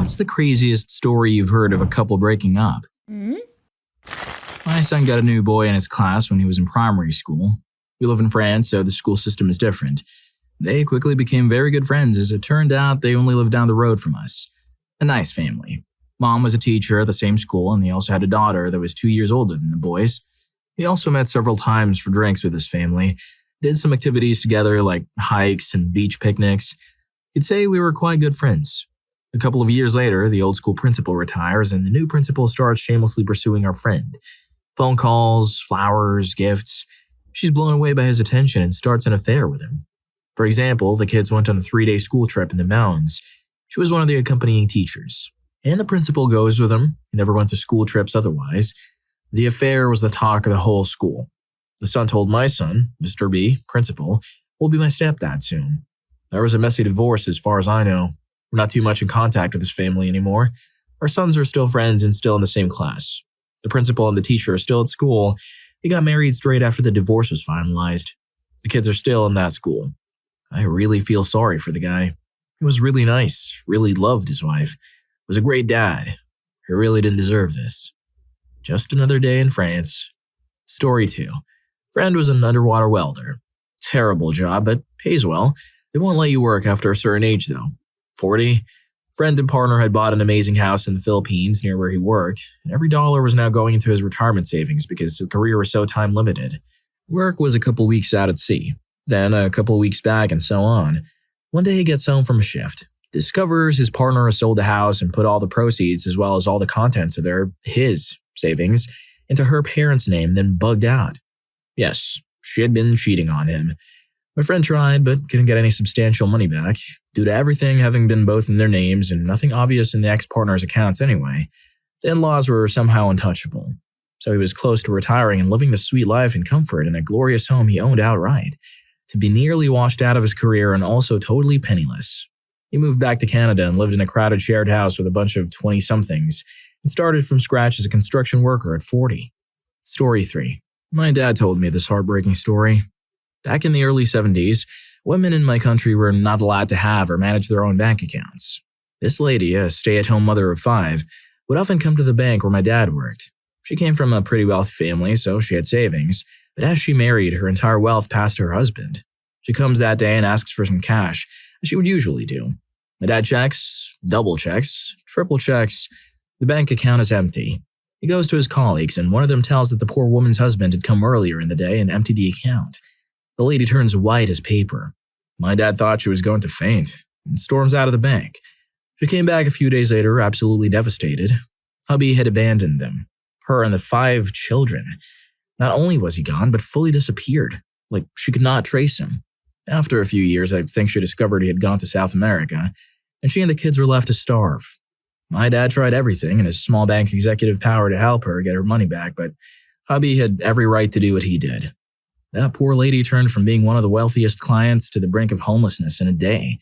What's the craziest story you've heard of a couple breaking up? My son got a new boy in his class when he was in primary school. We live in France, so the school system is different. They quickly became very good friends as it turned out they only lived down the road from us. A nice family. Mom was a teacher at the same school and they also had a daughter that was 2 years older than the boys. He also met several times for drinks with his family, did some activities together like hikes and beach picnics. You'd say we were quite good friends. A couple of years later, the old school principal retires and the new principal starts shamelessly pursuing our friend. Phone calls, flowers, gifts. She's blown away by his attention and starts an affair with him. For example, the kids went on a 3-day school trip in the mountains. She was one of the accompanying teachers. And the principal goes with them. He never went to school trips otherwise. The affair was the talk of the whole school. The son told my son, Mr. B, principal, will be my stepdad soon. There was a messy divorce as far as I know. We're not too much in contact with his family anymore. Our sons are still friends and still in the same class. The principal and the teacher are still at school. They got married straight after the divorce was finalized. The kids are still in that school. I really feel sorry for the guy. He was really nice, really loved his wife, was a great dad. He really didn't deserve this. Just another day in France. Story 2. Friend was an underwater welder. Terrible job, but pays well. They won't let you work after a certain age though. 40. Friend and partner had bought an amazing house in the Philippines near where he worked, and every dollar was now going into his retirement savings because the career was so time limited. Work was a couple weeks out at sea, then a couple weeks back and so on. One day he gets home from a shift, discovers his partner has sold the house and put all the proceeds as well as all the contents of his savings into her parents' name, then bugged out. Yes, she had been cheating on him. My friend tried, but couldn't get any substantial money back, due to everything having been both in their names and nothing obvious in the ex-partner's accounts anyway. The in-laws were somehow untouchable. So he was close to retiring and living the sweet life in comfort in a glorious home he owned outright, to be nearly washed out of his career and also totally penniless. He moved back to Canada and lived in a crowded shared house with a bunch of 20-somethings and started from scratch as a construction worker at 40. Story 3. My dad told me this heartbreaking story. Back in the early 70s, women in my country were not allowed to have or manage their own bank accounts. This lady, a stay-at-home mother of 5, would often come to the bank where my dad worked. She came from a pretty wealthy family, so she had savings, but as she married, her entire wealth passed to her husband. She comes that day and asks for some cash, as she would usually do. My dad checks, double checks, triple checks. The bank account is empty. He goes to his colleagues, and one of them tells that the poor woman's husband had come earlier in the day and emptied the account. The lady turns white as paper. My dad thought she was going to faint and storms out of the bank. She came back a few days later, absolutely devastated. Hubby had abandoned them, her and the 5 children. Not only was he gone, but fully disappeared, like she could not trace him. After a few years, I think she discovered he had gone to South America, and she and the kids were left to starve. My dad tried everything in his small bank executive power to help her get her money back, but hubby had every right to do what he did. That poor lady turned from being one of the wealthiest clients to the brink of homelessness in a day.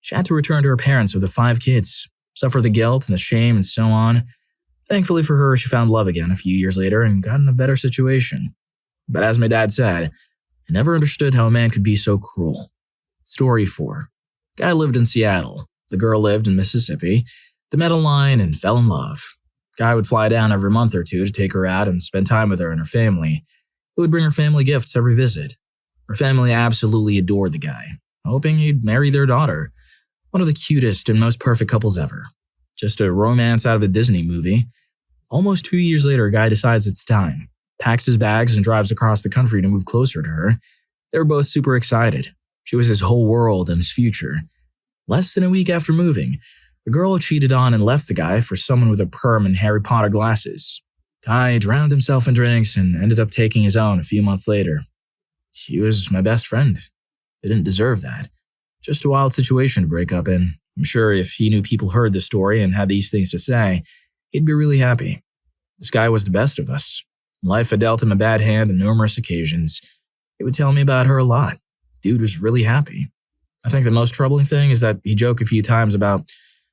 She had to return to her parents with the 5 kids, suffer the guilt and the shame and so on. Thankfully for her, she found love again a few years later and got in a better situation. But as my dad said, I never understood how a man could be so cruel. Story 4. Guy lived in Seattle. The girl lived in Mississippi. They met online and fell in love. Guy would fly down every month or two to take her out and spend time with her and her family. He would bring her family gifts every visit. Her family absolutely adored the guy, hoping he'd marry their daughter. One of the cutest and most perfect couples ever. Just a romance out of a Disney movie. Almost 2 years later, Guy decides it's time, packs his bags and drives across the country to move closer to her. They were both super excited. She was his whole world and his future. Less than a week after moving, the girl cheated on and left the guy for someone with a perm and Harry Potter glasses. Guy drowned himself in drinks and ended up taking his own a few months later. He was my best friend. They didn't deserve that. Just a wild situation to break up in. I'm sure if he knew people heard the story and had these things to say, he'd be really happy. This guy was the best of us. Life had dealt him a bad hand on numerous occasions. He would tell me about her a lot. Dude was really happy. I think the most troubling thing is that he joked a few times about,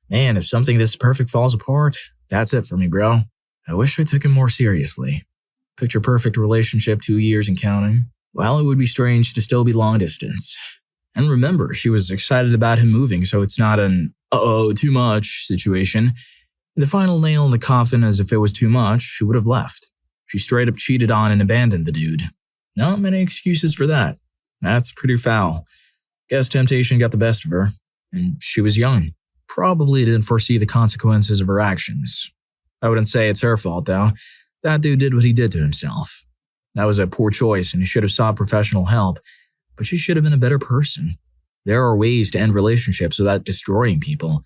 man, if something this perfect falls apart, that's it for me, bro. I wish I took him more seriously. Picture perfect relationship 2 years and counting. Well, it would be strange to still be long distance. And remember, she was excited about him moving, so it's not an, uh-oh, too much situation. The final nail in the coffin, as if it was too much, she would have left. She straight up cheated on and abandoned the dude. Not many excuses for that. That's pretty foul. Guess temptation got the best of her, and she was young. Probably didn't foresee the consequences of her actions. I wouldn't say it's her fault, though. That dude did what he did to himself. That was a poor choice, and he should have sought professional help, but she should have been a better person. There are ways to end relationships without destroying people.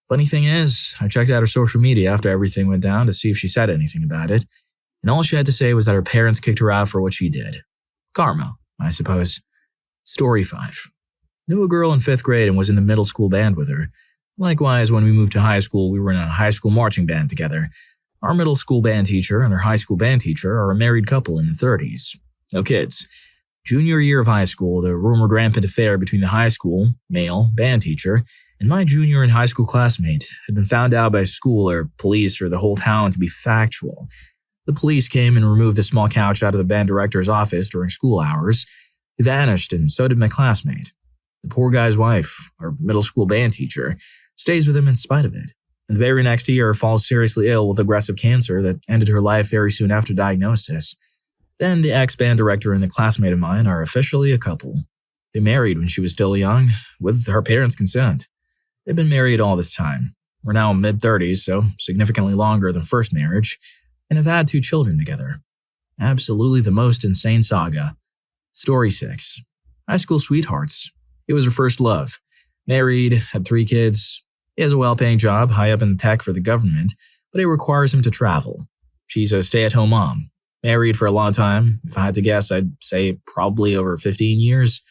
Funny thing is, I checked out her social media after everything went down to see if she said anything about it, and all she had to say was that her parents kicked her out for what she did. Karma, I suppose. Story 5. Knew a girl in 5th grade and was in the middle school band with her. Likewise, when we moved to high school, we were in a high school marching band together. Our middle school band teacher and her high school band teacher are a married couple in the 30s. No kids. Junior year of high school, the rumored rampant affair between the high school, male, band teacher, and my junior and high school classmate had been found out by school or police or the whole town to be factual. The police came and removed the small couch out of the band director's office during school hours. He vanished, and so did my classmate. The poor guy's wife, our middle school band teacher, stays with him in spite of it, and the very next year falls seriously ill with aggressive cancer that ended her life very soon after diagnosis. Then the ex-band director and the classmate of mine are officially a couple. They married when she was still young, with her parents' consent. They've been married all this time. We're now mid-30s, so significantly longer than first marriage, and have had 2 children together. Absolutely the most insane saga. Story 6. High school sweethearts. It was her first love. Married, had 3 kids. He has a well-paying job high up in tech for the government, but it requires him to travel. She's a stay-at-home mom. Married for a long time. If I had to guess, I'd say probably over 15 years.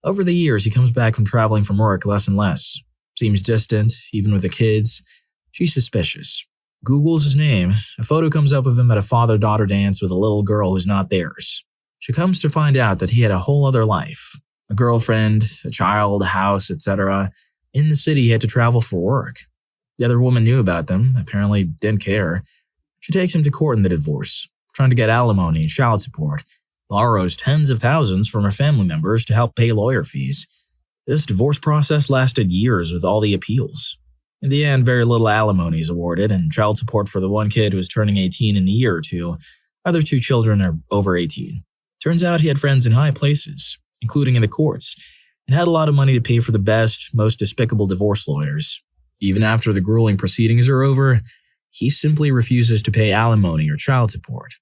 Over the years, he comes back from traveling from work less and less. Seems distant, even with the kids. She's suspicious. Googles his name. A photo comes up of him at a father-daughter dance with a little girl who's not theirs. She comes to find out that he had a whole other life. A girlfriend, a child, a house, etc. In the city, he had to travel for work. The other woman knew about them, apparently didn't care. She takes him to court in the divorce, trying to get alimony and child support, borrows tens of thousands from her family members to help pay lawyer fees. This divorce process lasted years with all the appeals. In the end, very little alimony is awarded and child support for the one kid who is turning 18 in a year or 2. Other 2 children are over 18. Turns out he had friends in high places, including in the courts, and had a lot of money to pay for the best, most despicable divorce lawyers. Even after the grueling proceedings are over, he simply refuses to pay alimony or child support.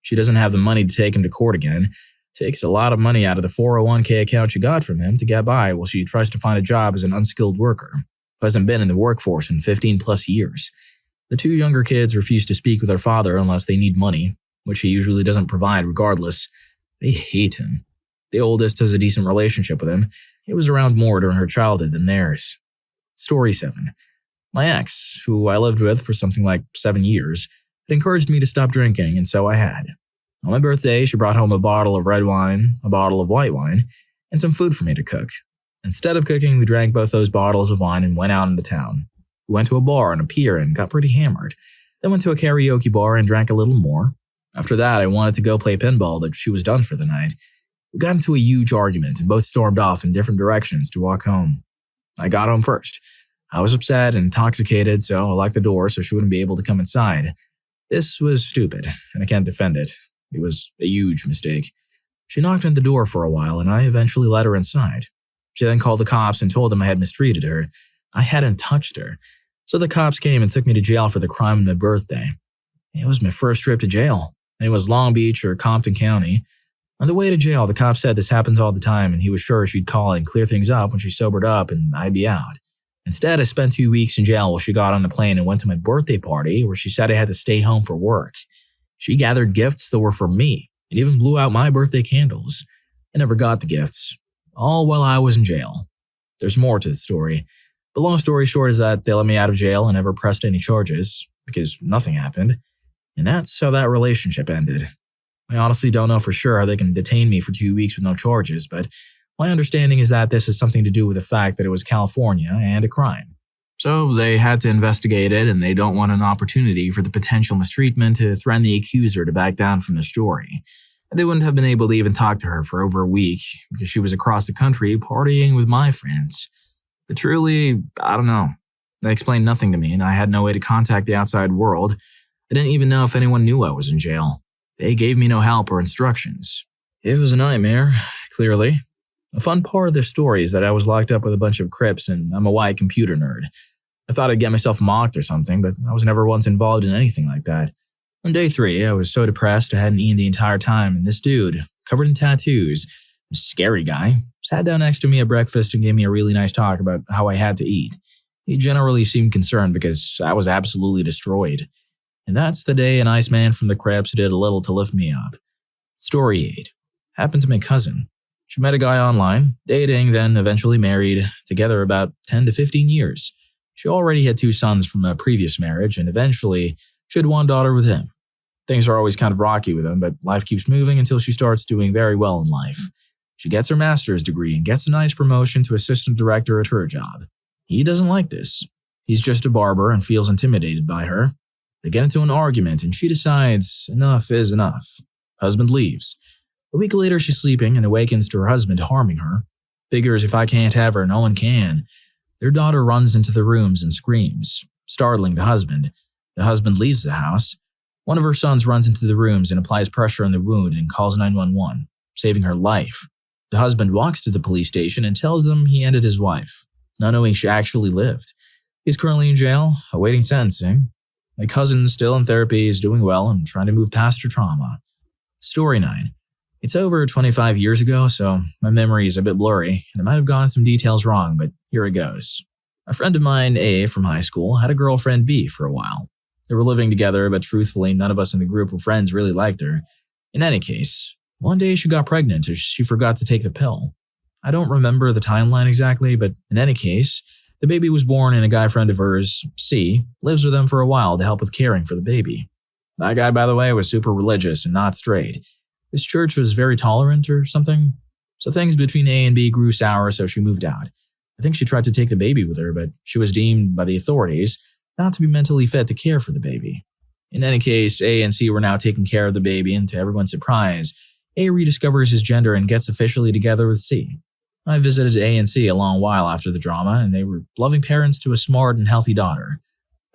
She doesn't have the money to take him to court again, takes a lot of money out of the 401k account she got from him to get by while she tries to find a job as an unskilled worker who hasn't been in the workforce in 15 plus years. The 2 younger kids refuse to speak with their father unless they need money, which he usually doesn't provide regardless. They hate him. The oldest has a decent relationship with him. It was around more during her childhood than theirs. Story 7. My ex, who I lived with for something like 7 years, had encouraged me to stop drinking, and so I had. On my birthday, she brought home a bottle of red wine, a bottle of white wine, and some food for me to cook. Instead of cooking, we drank both those bottles of wine and went out into town. We went to a bar on a pier and got pretty hammered. Then went to a karaoke bar and drank a little more. After that, I wanted to go play pinball, but she was done for the night. We got into a huge argument and both stormed off in different directions to walk home. I got home first. I was upset and intoxicated, so I locked the door so she wouldn't be able to come inside. This was stupid, and I can't defend it. It was a huge mistake. She knocked on the door for a while, and I eventually let her inside. She then called the cops and told them I had mistreated her. I hadn't touched her. So the cops came and took me to jail for the crime on my birthday. It was my first trip to jail. It was Long Beach or Compton County. On the way to jail, the cop said this happens all the time and he was sure she'd call and clear things up when she sobered up and I'd be out. Instead, I spent 2 weeks in jail while she got on a plane and went to my birthday party where she said I had to stay home for work. She gathered gifts that were for me and even blew out my birthday candles. I never got the gifts, all while I was in jail. There's more to the story. The long story short is that they let me out of jail and never pressed any charges because nothing happened. And that's how that relationship ended. I honestly don't know for sure how they can detain me for 2 weeks with no charges, but my understanding is that this has something to do with the fact that it was California and a crime. So they had to investigate it, and they don't want an opportunity for the potential mistreatment to threaten the accuser to back down from the story. They wouldn't have been able to even talk to her for over a week because she was across the country partying with my friends. But truly, I don't know. They explained nothing to me, and I had no way to contact the outside world. I didn't even know if anyone knew I was in jail. They gave me no help or instructions. It was a nightmare, clearly. A fun part of their story is that I was locked up with a bunch of Crips and I'm a white computer nerd. I thought I'd get myself mocked or something, but I was never once involved in anything like that. On day 3, I was so depressed I hadn't eaten the entire time, and this dude, covered in tattoos, a scary guy, sat down next to me at breakfast and gave me a really nice talk about how I had to eat. He generally seemed concerned because I was absolutely destroyed. And that's the day an Iceman from the Crips did a little to lift me up. Story 8. Happened to my cousin. She met a guy online, dating, then eventually married, together about 10 to 15 years. She already had 2 sons from a previous marriage, and eventually she had 1 daughter with him. Things are always kind of rocky with him, but life keeps moving until she starts doing very well in life. She gets her master's degree and gets a nice promotion to assistant director at her job. He doesn't like this. He's just a barber and feels intimidated by her. They get into an argument and she decides enough is enough. Husband leaves. A week later she's sleeping and awakens to her husband harming her. Figures if I can't have her, no one can. Their daughter runs into the rooms and screams, startling the husband. The husband leaves the house. One of her sons runs into the rooms and applies pressure on the wound and calls 911, saving her life. The husband walks to the police station and tells them he ended his wife, not knowing she actually lived. He's currently in jail, awaiting sentencing. My cousin, still in therapy, is doing well and trying to move past her trauma. Story 9. It's over 25 years ago, so my memory is a bit blurry, and I might have gotten some details wrong, but here it goes. A friend of mine, A, from high school, had a girlfriend, B, for a while. They were living together, but truthfully, none of us in the group of friends really liked her. In any case, one day she got pregnant as she forgot to take the pill. I don't remember the timeline exactly, but in any case, the baby was born and a guy friend of hers, C, lives with them for a while to help with caring for the baby. That guy, by the way, was super religious and not straight. His church was very tolerant or something. So things between A and B grew sour, so she moved out. I think she tried to take the baby with her, but she was deemed by the authorities not to be mentally fit to care for the baby. In any case, A and C were now taking care of the baby, and to everyone's surprise, A rediscovers his gender and gets officially together with C. I visited A and C a long while after the drama, and they were loving parents to a smart and healthy daughter.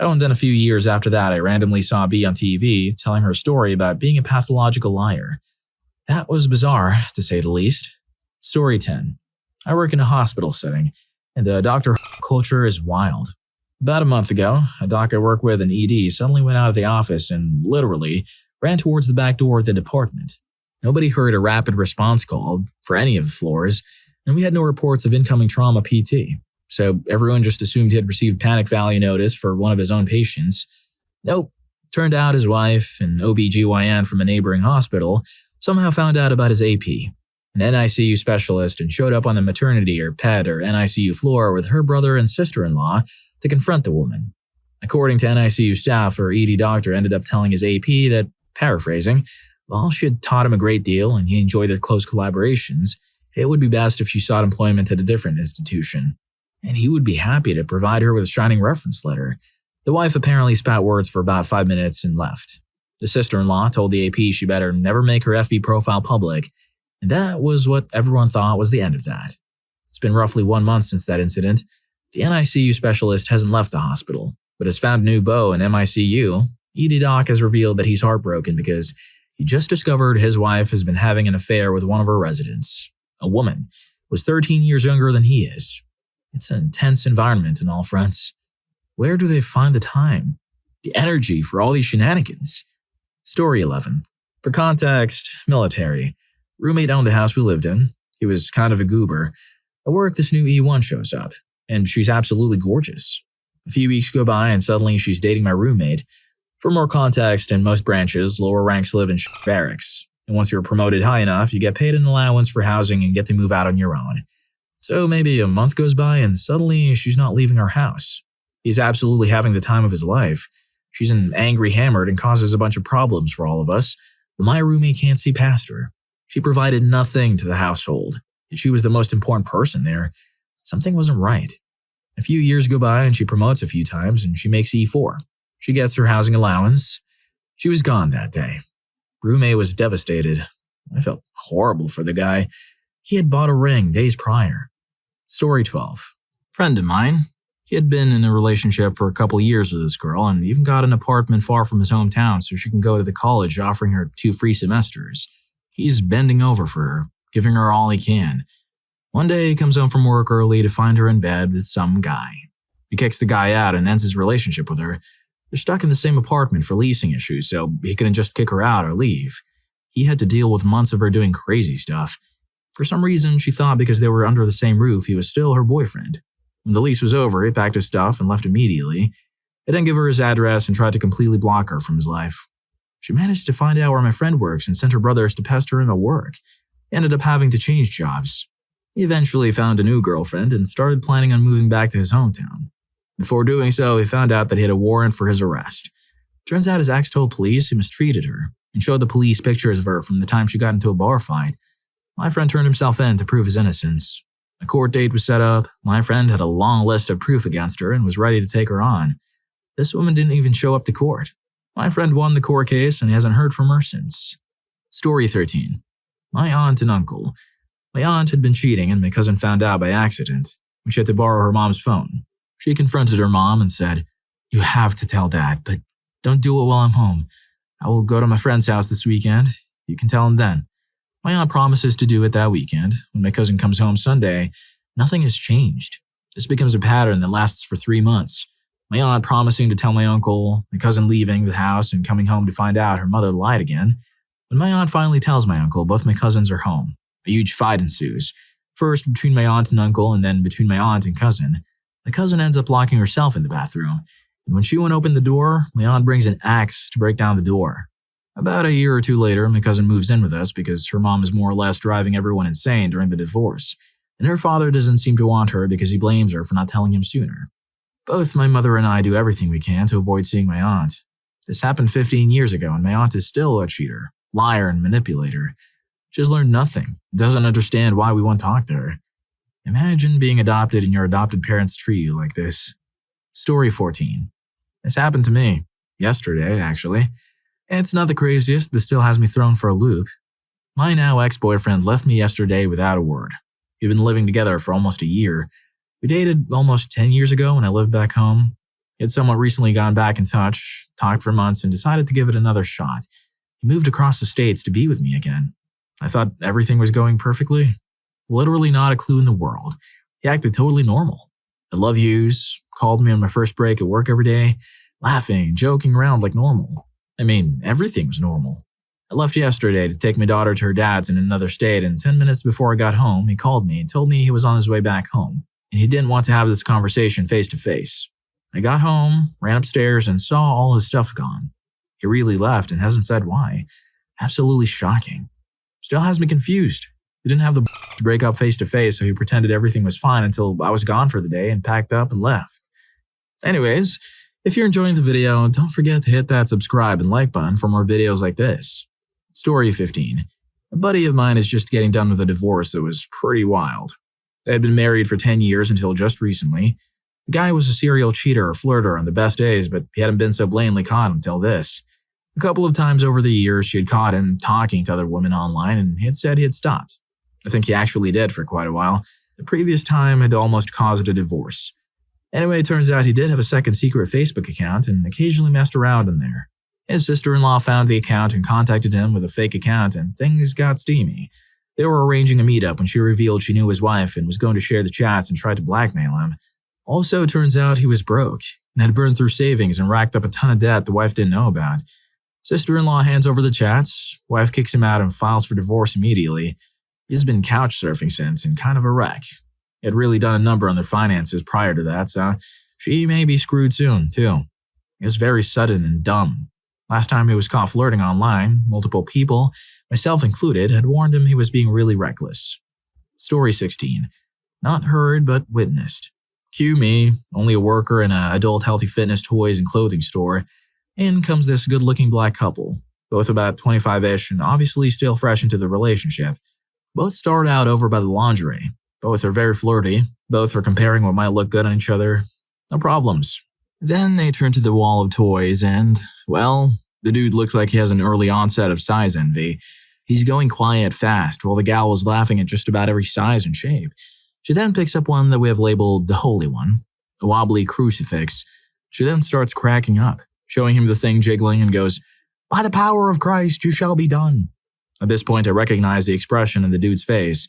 Oh, and then a few years after that, I randomly saw B on TV telling her story about being a pathological liar. That was bizarre, to say the least. Story 10. I work in a hospital setting, and the doctor culture is wild. About a month ago, a doc I work with in ED suddenly went out of the office and literally ran towards the back door of the department. Nobody heard a rapid response call for any of the floors, and we had no reports of incoming trauma PT, so everyone just assumed he had received panic value notice for one of his own patients. Nope. Turned out his wife, an OBGYN from a neighboring hospital, somehow found out about his AP, an NICU specialist, and showed up on the maternity or PED or NICU floor with her brother and sister-in-law to confront the woman. According to NICU staff, her ED doctor ended up telling his AP that, paraphrasing, while she had taught him a great deal and he enjoyed their close collaborations, it would be best if she sought employment at a different institution. And he would be happy to provide her with a shining reference letter. The wife apparently spat words for about 5 minutes and left. The sister-in-law told the AP she better never make her FB profile public, and that was what everyone thought was the end of that. It's been roughly 1 month since that incident. The NICU specialist hasn't left the hospital, but has found a new beau in MICU. ED Doc has revealed that he's heartbroken because he just discovered his wife has been having an affair with one of her residents. A woman who was 13 years younger than he is. It's an intense environment in all fronts. Where do they find the time, the energy for all these shenanigans? Story 11. For context, military. Roommate owned the house we lived in. He was kind of a goober. At work, this new E1 shows up, and she's absolutely gorgeous. A few weeks go by and suddenly she's dating my roommate. For more context, in most branches, lower ranks live in barracks, and once you're promoted high enough, you get paid an allowance for housing and get to move out on your own. So maybe a month goes by and suddenly she's not leaving our house. He's absolutely having the time of his life. She's an angry hammered and causes a bunch of problems for all of us, but my roommate can't see past her. She provided nothing to the household, and she was the most important person there. Something wasn't right. A few years go by and she promotes a few times and she makes E4. She gets her housing allowance. She was gone that day. Roommate was devastated. I felt horrible for the guy. He had bought a ring days prior. Story 12. Friend of mine. He had been in a relationship for a couple years with this girl and even got an apartment far from his hometown so she can go to the college, offering her 2 free semesters. He's bending over for her, giving her all he can. One day he comes home from work early to find her in bed with some guy. He kicks the guy out and ends his relationship with her. They're stuck in the same apartment for leasing issues, so he couldn't just kick her out or leave. He had to deal with months of her doing crazy stuff. For some reason, she thought because they were under the same roof, he was still her boyfriend. When the lease was over, he packed his stuff and left immediately. He then gave her his address and tried to completely block her from his life. She managed to find out where my friend works and sent her brothers to pester him at work. He ended up having to change jobs. He eventually found a new girlfriend and started planning on moving back to his hometown. Before doing so, he found out that he had a warrant for his arrest. Turns out his ex told police he mistreated her and showed the police pictures of her from the time she got into a bar fight. My friend turned himself in to prove his innocence. A court date was set up. My friend had a long list of proof against her and was ready to take her on. This woman didn't even show up to court. My friend won the court case and he hasn't heard from her since. Story 13. My aunt and uncle. My aunt had been cheating and my cousin found out by accident. She had to borrow her mom's phone. She confronted her mom and said, "You have to tell Dad, but don't do it while I'm home. I will go to my friend's house this weekend. You can tell him then." My aunt promises to do it that weekend. When my cousin comes home Sunday, nothing has changed. This becomes a pattern that lasts for 3 months. My aunt promising to tell my uncle, my cousin leaving the house and coming home to find out her mother lied again. When my aunt finally tells my uncle, both my cousins are home. A huge fight ensues. First between my aunt and uncle, and then between my aunt and cousin. My cousin ends up locking herself in the bathroom, and when she went to open the door, my aunt brings an axe to break down the door. About a year or 2 later, my cousin moves in with us because her mom is more or less driving everyone insane during the divorce, and her father doesn't seem to want her because he blames her for not telling him sooner. Both my mother and I do everything we can to avoid seeing my aunt. This happened 15 years ago, and my aunt is still a cheater, liar, and manipulator. She has learned nothing, doesn't understand why we won't talk to her. Imagine being adopted and your adopted parents treat you like this. Story 14. This happened to me. Yesterday, actually. It's not the craziest, but still has me thrown for a loop. My now ex-boyfriend left me yesterday without a word. We've been living together for almost a year. We dated almost 10 years ago when I lived back home. He had somewhat recently gone back in touch, talked for months, and decided to give it another shot. He moved across the states to be with me again. I thought everything was going perfectly. Literally not a clue in the world. He acted totally normal. I love yous, called me on my first break at work every day, laughing, joking around like normal. I mean, everything was normal. I left yesterday to take my daughter to her dad's in another state, and 10 minutes before I got home, he called me and told me he was on his way back home, and he didn't want to have this conversation face to face. I got home, ran upstairs, and saw all his stuff gone. He really left and hasn't said why. Absolutely shocking. Still has me confused. He didn't have the to break up face to face, so he pretended everything was fine until I was gone for the day and packed up and left. Anyways, if you're enjoying the video, don't forget to hit that subscribe and like button for more videos like this. Story 15. A buddy of mine is just getting done with a divorce that was pretty wild. They had been married for 10 years until just recently. The guy was a serial cheater or flirter on the best days, but he hadn't been so blatantly caught until this. A couple of times over the years, she had caught him talking to other women online, and he had said he had stopped. I think he actually did for quite a while. The previous time had almost caused a divorce. Anyway, it turns out he did have a second secret Facebook account and occasionally messed around in there. His sister-in-law found the account and contacted him with a fake account, and things got steamy. They were arranging a meetup when she revealed she knew his wife and was going to share the chats and tried to blackmail him. Also, it turns out he was broke and had burned through savings and racked up a ton of debt the wife didn't know about. Sister-in-law hands over the chats, wife kicks him out and files for divorce immediately. He's been couch surfing since and kind of a wreck. He had really done a number on their finances prior to that, so she may be screwed soon, too. It was very sudden and dumb. Last time he was caught flirting online, multiple people, myself included, had warned him he was being really reckless. Story 16. Not heard, but witnessed. Cue me, only a worker in an adult healthy fitness toys and clothing store. In comes this good-looking black couple, both about 25-ish and obviously still fresh into the relationship. Both start out over by the lingerie. Both are very flirty. Both are comparing what might look good on each other. No problems. Then they turn to the wall of toys and, well, the dude looks like he has an early onset of size envy. He's going quiet fast while the gal is laughing at just about every size and shape. She then picks up one that we have labeled the Holy One. a wobbly crucifix. She then starts cracking up, showing him the thing jiggling and goes, "By the power of Christ, you shall be done." At this point, I recognize the expression in the dude's face.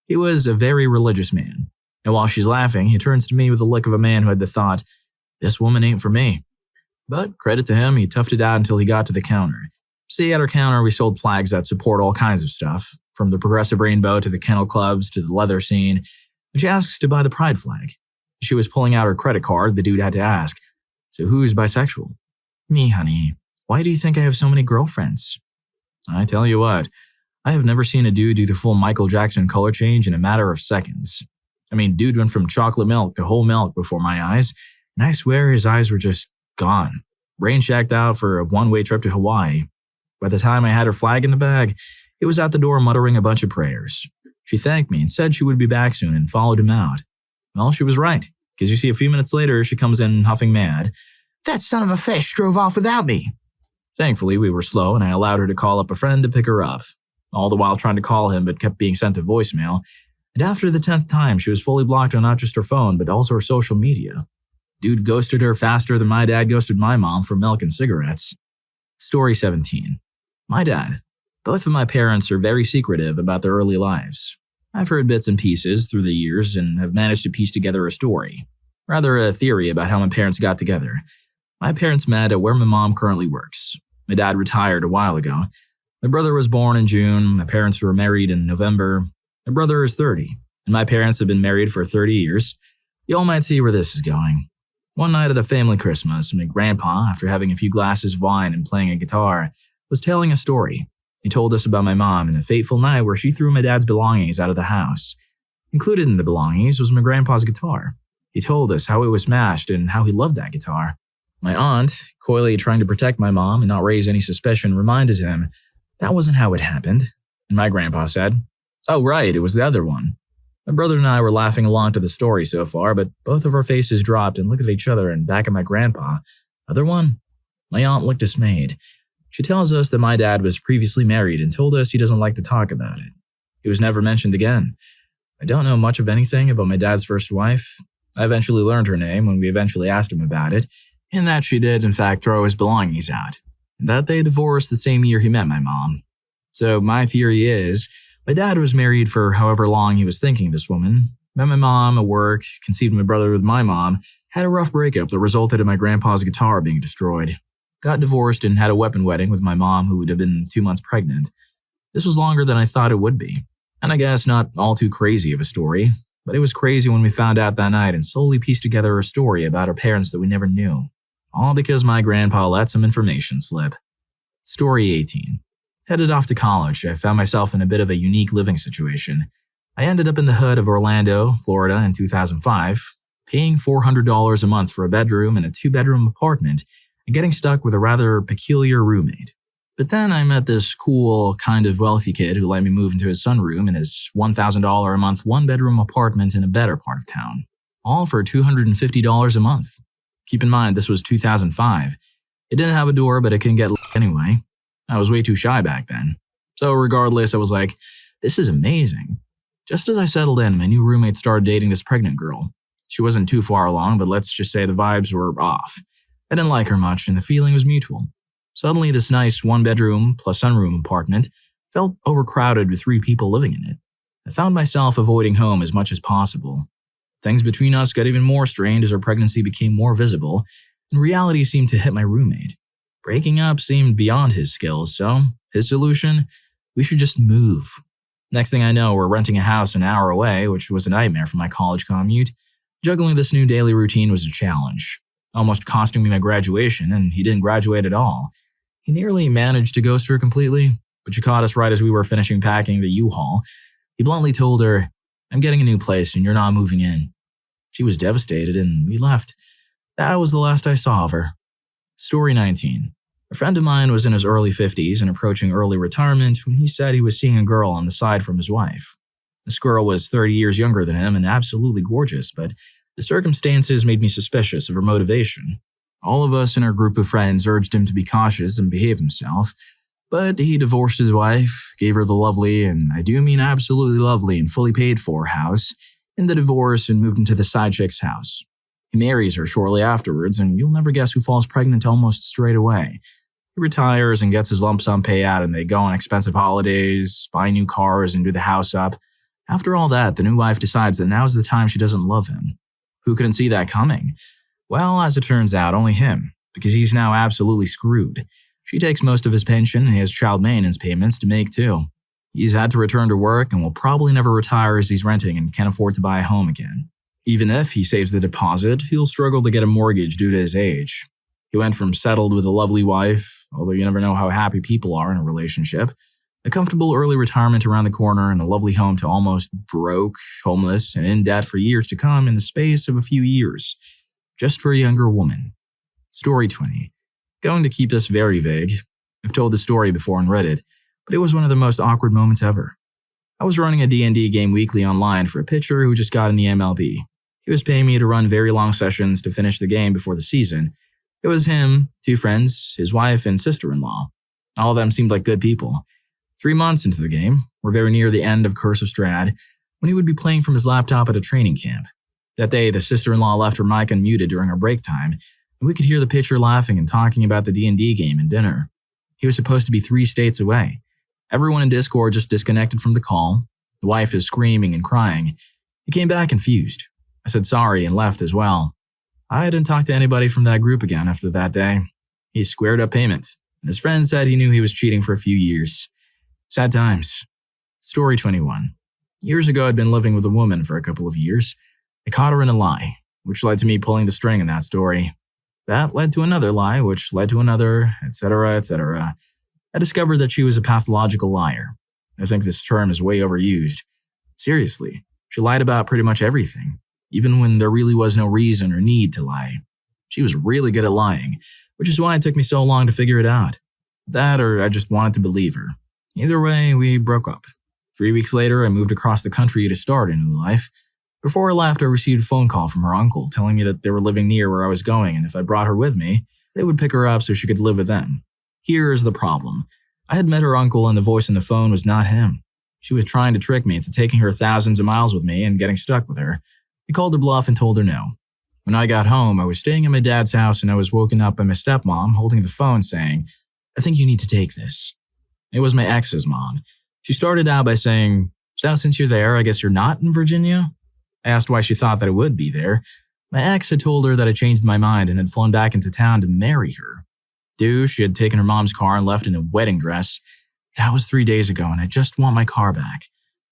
He was a very religious man. And while she's laughing, he turns to me with the look of a man who had the thought, "This woman ain't for me." But credit to him, he toughed it out until he got to the counter. See, at our counter, we sold flags that support all kinds of stuff, from the progressive rainbow to the kennel clubs to the leather scene. She asks to buy the pride flag. She was pulling out her credit card. The dude had to ask, "So who's bisexual?" "Me, honey. Why do you think I have so many girlfriends?" I tell you what, I have never seen a dude do the full Michael Jackson color change in a matter of seconds. I mean, dude went from chocolate milk to whole milk before my eyes, and I swear his eyes were just gone. Brain shacked out for a one-way trip to Hawaii. By the time I had her flag in the bag, he was out the door muttering a bunch of prayers. She thanked me and said she would be back soon and followed him out. Well, she was right, because you see a few minutes later, she comes in huffing mad. "That son of a fish drove off without me." Thankfully, we were slow and I allowed her to call up a friend to pick her up, all the while trying to call him but kept being sent to voicemail. And after the 10th time, she was fully blocked on not just her phone but also her social media. Dude ghosted her faster than my dad ghosted my mom for milk and cigarettes. Story 17. My dad. Both of my parents are very secretive about their early lives. I've heard bits and pieces through the years and have managed to piece together a story. Rather a theory about how my parents got together. My parents met at where my mom currently works. My dad retired a while ago. My brother was born in June. My parents were married in November. My brother is 30, and my parents have been married for 30 years. You all might see where this is going. One night at a family Christmas, my grandpa, after having a few glasses of wine and playing a guitar, was telling a story. He told us about my mom and a fateful night where she threw my dad's belongings out of the house. Included in the belongings was my grandpa's guitar. He told us how it was smashed and how he loved that guitar. My aunt, coyly trying to protect my mom and not raise any suspicion, reminded him that wasn't how it happened. And my grandpa said, "Oh right, it was the other one." My brother and I were laughing along to the story so far, but both of our faces dropped and looked at each other and back at my grandpa. "Other one?" My aunt looked dismayed. She tells us that my dad was previously married and told us he doesn't like to talk about it. It was never mentioned again. I don't know much of anything about my dad's first wife. I eventually learned her name when we eventually asked him about it, and that she did in fact throw his belongings out, and that they divorced the same year he met my mom. So my theory is, my dad was married for however long he was thinking this woman, met my mom at work, conceived my brother with my mom, had a rough breakup that resulted in my grandpa's guitar being destroyed, got divorced and had a weapon wedding with my mom who would have been 2 months pregnant. This was longer than I thought it would be, and I guess not all too crazy of a story, but it was crazy when we found out that night and slowly pieced together a story about our parents that we never knew. All because my grandpa let some information slip. Story 18. Headed off to college, I found myself in a bit of a unique living situation. I ended up in the hood of Orlando, Florida in 2005, paying $400 a month for a bedroom in a 2-bedroom apartment and getting stuck with a rather peculiar roommate. But then I met this cool, kind of wealthy kid who let me move into his sunroom in his $1,000 a month 1-bedroom apartment in a better part of town, all for $250 a month. Keep in mind, this was 2005. It didn't have a door, but it can get anyway. I was way too shy back then. So regardless, I was like, this is amazing. Just as I settled in, my new roommate started dating this pregnant girl. She wasn't too far along, but let's just say the vibes were off. I didn't like her much, and the feeling was mutual. Suddenly, this nice 1-bedroom plus sunroom apartment felt overcrowded with 3 people living in it. I found myself avoiding home as much as possible. Things between us got even more strained as her pregnancy became more visible, and reality seemed to hit my roommate. Breaking up seemed beyond his skills, so his solution? We should just move. Next thing I know, we're renting a house an hour away, which was a nightmare for my college commute. Juggling this new daily routine was a challenge, almost costing me my graduation, and he didn't graduate at all. He nearly managed to ghost her completely, but she caught us right as we were finishing packing the U-Haul. He bluntly told her, "I'm getting a new place and you're not moving in." She was devastated and we left. That was the last I saw of her. Story 19. A friend of mine was in his early 50s and approaching early retirement when he said he was seeing a girl on the side from his wife. This girl was 30 years younger than him and absolutely gorgeous, but the circumstances made me suspicious of her motivation. All of us in our group of friends urged him to be cautious and behave himself, but he divorced his wife, gave her the lovely, and I do mean absolutely lovely and fully paid for house, in the divorce and moved into the side chick's house. He marries her shortly afterwards, and you'll never guess who falls pregnant almost straight away. He retires and gets his lump sum payout, and they go on expensive holidays, buy new cars, and do the house up. After all that, the new wife decides that now's the time she doesn't love him. Who couldn't see that coming? Well, as it turns out, only him, because he's now absolutely screwed. She takes most of his pension, and he has child maintenance payments to make too. He's had to return to work and will probably never retire as he's renting and can't afford to buy a home again. Even if he saves the deposit, he'll struggle to get a mortgage due to his age. He went from settled with a lovely wife, although you never know how happy people are in a relationship, a comfortable early retirement around the corner and a lovely home to almost broke, homeless, and in debt for years to come in the space of a few years. Just for a younger woman. Story 20. Going to keep this very vague. I've told the story before on Reddit, but it was one of the most awkward moments ever. I was running a D&D game weekly online for a pitcher who just got in the MLB. He was paying me to run very long sessions to finish the game before the season. It was him, 2 friends, his wife, and sister-in-law. All of them seemed like good people. 3 months into the game, we're very near the end of Curse of Strahd, when he would be playing from his laptop at a training camp. That day, the sister-in-law left her mic unmuted during our break time, and we could hear the pitcher laughing and talking about the D&D game and dinner. He was supposed to be 3 states away. Everyone in Discord just disconnected from the call. The wife is screaming and crying. He came back confused. I said sorry and left as well. I didn't talk to anybody from that group again after that day. He squared up payment, and his friend said he knew he was cheating for a few years. Sad times. Story 21. Years ago, I'd been living with a woman for a couple of years. I caught her in a lie, which led to me pulling the string in that story. That led to another lie, which led to another, etc., etc. I discovered that she was a pathological liar. I think this term is way overused. Seriously, she lied about pretty much everything, even when there really was no reason or need to lie. She was really good at lying, which is why it took me so long to figure it out. That or I just wanted to believe her. Either way, we broke up. 3 weeks later, I moved across the country to start a new life. Before I left, I received a phone call from her uncle telling me that they were living near where I was going, and if I brought her with me, they would pick her up so she could live with them. Here's the problem. I had met her uncle and the voice on the phone was not him. She was trying to trick me into taking her thousands of miles with me and getting stuck with her. I called her bluff and told her no. When I got home, I was staying at my dad's house and I was woken up by my stepmom holding the phone saying, "I think you need to take this." It was my ex's mom. She started out by saying, "So since you're there, I guess you're not in Virginia?" I asked why she thought that I would be there. My ex had told her that I changed my mind and had flown back into town to marry her. She had taken her mom's car and left in a wedding dress. That was 3 days ago and I just want my car back.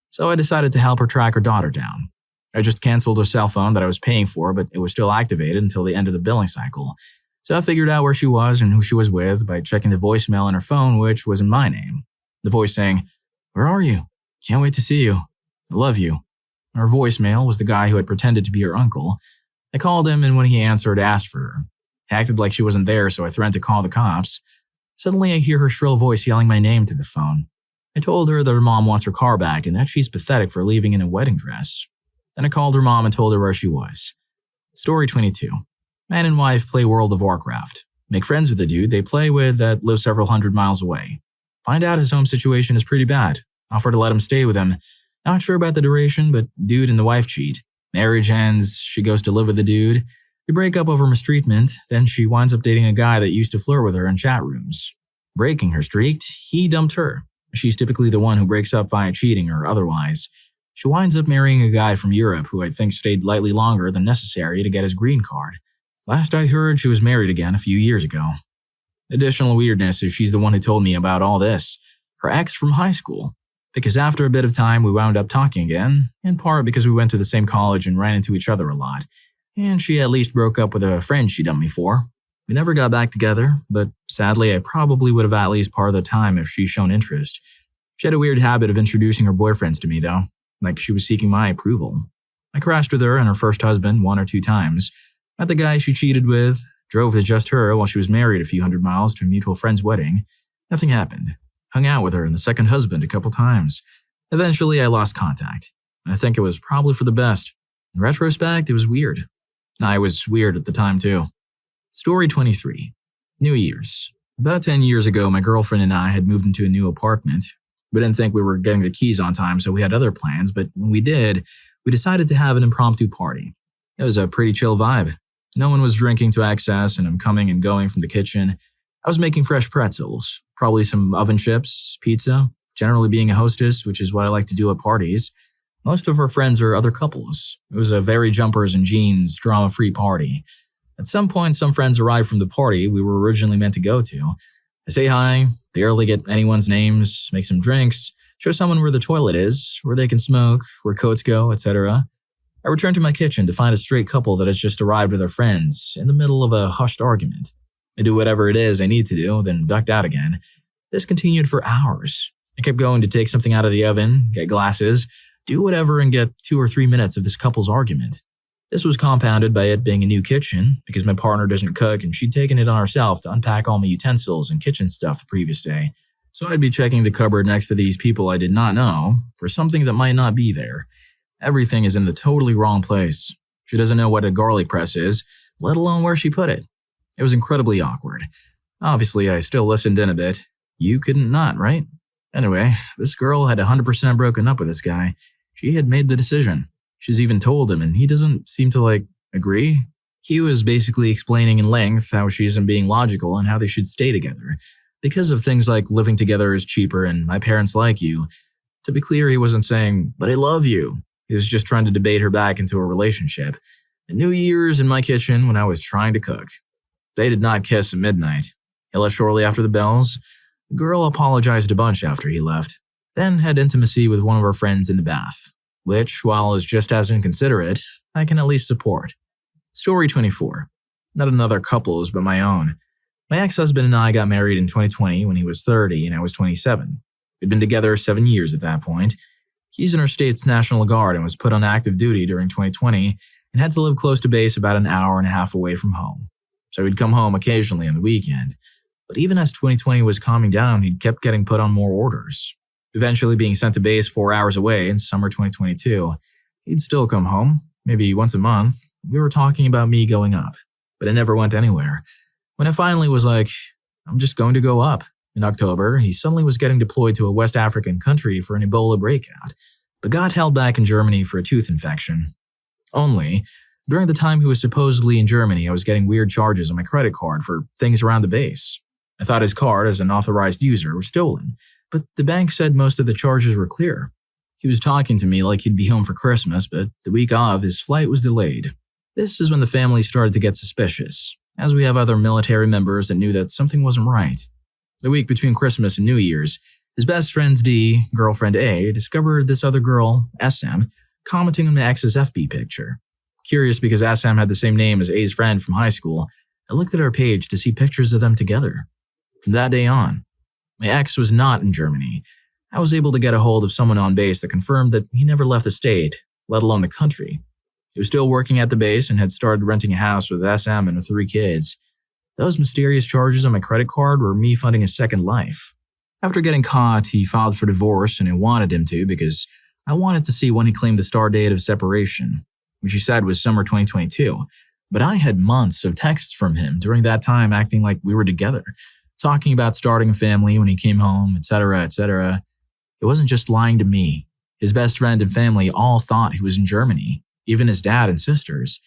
So I decided to help her track her daughter down. I just canceled her cell phone that I was paying for, but it was still activated until the end of the billing cycle. So I figured out where she was and who she was with by checking the voicemail on her phone, which was in my name. The voice saying, "Where are you? Can't wait to see you. I love you." Her voicemail was the guy who had pretended to be her uncle. I called him and when he answered, I asked for her. He acted like she wasn't there, so I threatened to call the cops. Suddenly I hear her shrill voice yelling my name to the phone. I told her that her mom wants her car back and that she's pathetic for leaving in a wedding dress. Then I called her mom and told her where she was. Story 22. Man and wife play World of Warcraft. Make friends with a dude they play with that lives several hundred miles away. Find out his home situation is pretty bad. Offer to let him stay with him. Not sure about the duration, but dude and the wife cheat. Marriage ends, she goes to live with the dude. They break up over mistreatment, then she winds up dating a guy that used to flirt with her in chat rooms. Breaking her streak, he dumped her. She's typically the one who breaks up via cheating or otherwise. She winds up marrying a guy from Europe who I think stayed lightly longer than necessary to get his green card. Last I heard, she was married again a few years ago. Additional weirdness is she's the one who told me about all this. Her ex from high school. Because after a bit of time, we wound up talking again, in part because we went to the same college and ran into each other a lot. And she at least broke up with a friend she dumped me for. We never got back together, but sadly I probably would have at least part of the time if she'd shown interest. She had a weird habit of introducing her boyfriends to me though, like she was seeking my approval. I crashed with her and her first husband 1 or 2 times, met the guy she cheated with, drove with just her while she was married a few hundred miles to a mutual friend's wedding. Nothing happened. Hung out with her and the second husband a couple times. Eventually I lost contact. I think it was probably for the best. In retrospect, it was weird. I was weird at the time too. Story 23. New Year's. About 10 years ago, my girlfriend and I had moved into a new apartment. We didn't think we were getting the keys on time, so we had other plans, but when we did, we decided to have an impromptu party. It was a pretty chill vibe. No one was drinking to excess, and I'm coming and going from the kitchen. I was making fresh pretzels, probably some oven chips, pizza, generally being a hostess, which is what I like to do at parties. Most of our friends are other couples. It was a very jumpers and jeans, drama-free party. At some point, some friends arrived from the party we were originally meant to go to. I say hi, barely get anyone's names, make some drinks, show someone where the toilet is, where they can smoke, where coats go, etc. I return to my kitchen to find a straight couple that has just arrived with their friends in the middle of a hushed argument. I do whatever it is I need to do, then ducked out again. This continued for hours. I kept going to take something out of the oven, get glasses, do whatever and get 2 or 3 minutes of this couple's argument. This was compounded by it being a new kitchen because my partner doesn't cook and she'd taken it on herself to unpack all my utensils and kitchen stuff the previous day. So I'd be checking the cupboard next to these people I did not know for something that might not be there. Everything is in the totally wrong place. She doesn't know what a garlic press is, let alone where she put it. It was incredibly awkward. Obviously, I still listened in a bit. You couldn't not, right? Anyway, this girl had 100% broken up with this guy. She had made the decision. She's even told him, and he doesn't seem to, agree. He was basically explaining in length how she isn't being logical and how they should stay together. Because of things like living together is cheaper and my parents like you. To be clear, he wasn't saying, but I love you. He was just trying to debate her back into a relationship. And New Year's in my kitchen when I was trying to cook. They did not kiss at midnight. He left shortly after the bells. The girl apologized a bunch after he left, then had intimacy with one of her friends in the bath, which, while is just as inconsiderate, I can at least support. Story 24. Not another couple's, but my own. My ex-husband and I got married in 2020 when he was 30 and I was 27. We'd been together 7 years at that point. He's in our state's National Guard and was put on active duty during 2020 and had to live close to base about an hour and a half away from home. So he'd come home occasionally on the weekend. But even as 2020 was calming down, he kept getting put on more orders. Eventually being sent to base 4 hours away in summer 2022, he'd still come home, maybe once a month. We were talking about me going up, but it never went anywhere. When I finally was like, I'm just going to go up. In October, he suddenly was getting deployed to a West African country for an Ebola breakout, but got held back in Germany for a tooth infection. Only, during the time he was supposedly in Germany, I was getting weird charges on my credit card for things around the base. I thought his card, as an authorized user, was stolen, but the bank said most of the charges were clear. He was talking to me like he'd be home for Christmas, but the week of, his flight was delayed. This is when the family started to get suspicious, as we have other military members that knew that something wasn't right. The week between Christmas and New Year's, his best friend's D, girlfriend A, discovered this other girl, SM, commenting on my ex's FB picture. Curious because SM had the same name as A's friend from high school, I looked at our page to see pictures of them together. From that day on, my ex was not in Germany. I was able to get a hold of someone on base that confirmed that he never left the state, let alone the country. He was still working at the base and had started renting a house with SM and her 3 kids. Those mysterious charges on my credit card were me funding a second life. After getting caught, he filed for divorce and I wanted him to because I wanted to see when he claimed the start date of separation, which he said was summer 2022. But I had months of texts from him during that time acting like we were together, talking about starting a family when he came home, etc., etc. It wasn't just lying to me. His best friend and family all thought he was in Germany, even his dad and sisters.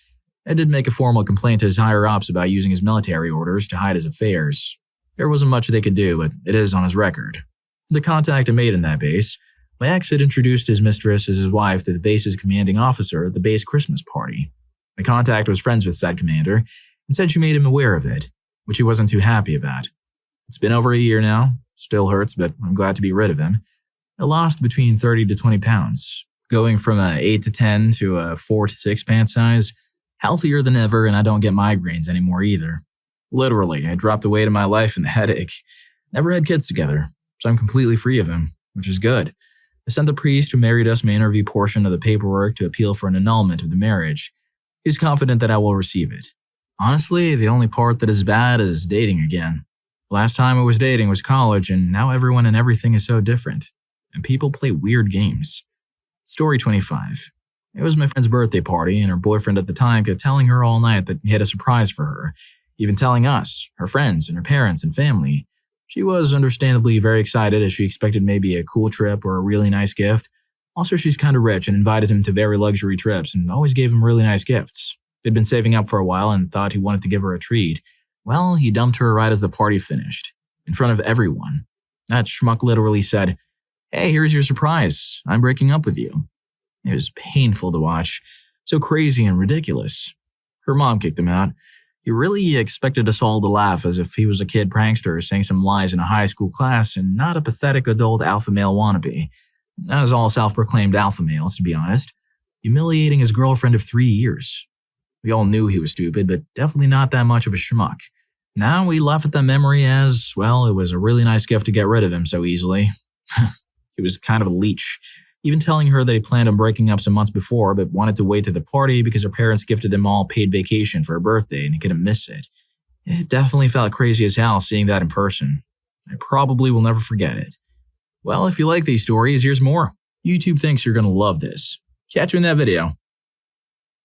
I did make a formal complaint to his higher-ups about using his military orders to hide his affairs. There wasn't much they could do, but it is on his record. The contact I made in that base, my ex had introduced his mistress as his wife to the base's commanding officer at the base Christmas party. My contact was friends with said commander and said she made him aware of it, which he wasn't too happy about. It's been over a year now. Still hurts, but I'm glad to be rid of him. I lost between 30 to 20 pounds, going from a 8 to 10 to a 4 to 6 pant size. Healthier than ever, and I don't get migraines anymore either. Literally, I dropped the weight of my life and the headache. Never had kids together, so I'm completely free of him, which is good. I sent the priest who married us my interview portion of the paperwork to appeal for an annulment of the marriage. He's confident that I will receive it. Honestly, the only part that is bad is dating again. The last time I was dating was college, and now everyone and everything is so different, and people play weird games. Story 25. It was my friend's birthday party, and her boyfriend at the time kept telling her all night that he had a surprise for her, even telling us, her friends, and her parents and family. She was understandably very excited as she expected maybe a cool trip or a really nice gift. Also, she's kind of rich and invited him to very luxury trips and always gave him really nice gifts. They'd been saving up for a while and thought he wanted to give her a treat. Well, he dumped her right as the party finished, in front of everyone. That schmuck literally said, "Hey, here's your surprise. I'm breaking up with you." It was painful to watch. So crazy and ridiculous. Her mom kicked him out. He really expected us all to laugh as if he was a kid prankster saying some lies in a high school class and not a pathetic adult alpha male wannabe. That was all self-proclaimed alpha males, to be honest. Humiliating his girlfriend of 3 years. We all knew he was stupid, but definitely not that much of a schmuck. Now we laugh at that memory as, well, it was a really nice gift to get rid of him so easily. He was kind of a leech. Even telling her that he planned on breaking up some months before but wanted to wait to the party because her parents gifted them all paid vacation for her birthday and he couldn't miss it. It definitely felt crazy as hell seeing that in person. I probably will never forget it. Well, if you like these stories, here's more. YouTube thinks you're going to love this. Catch you in that video.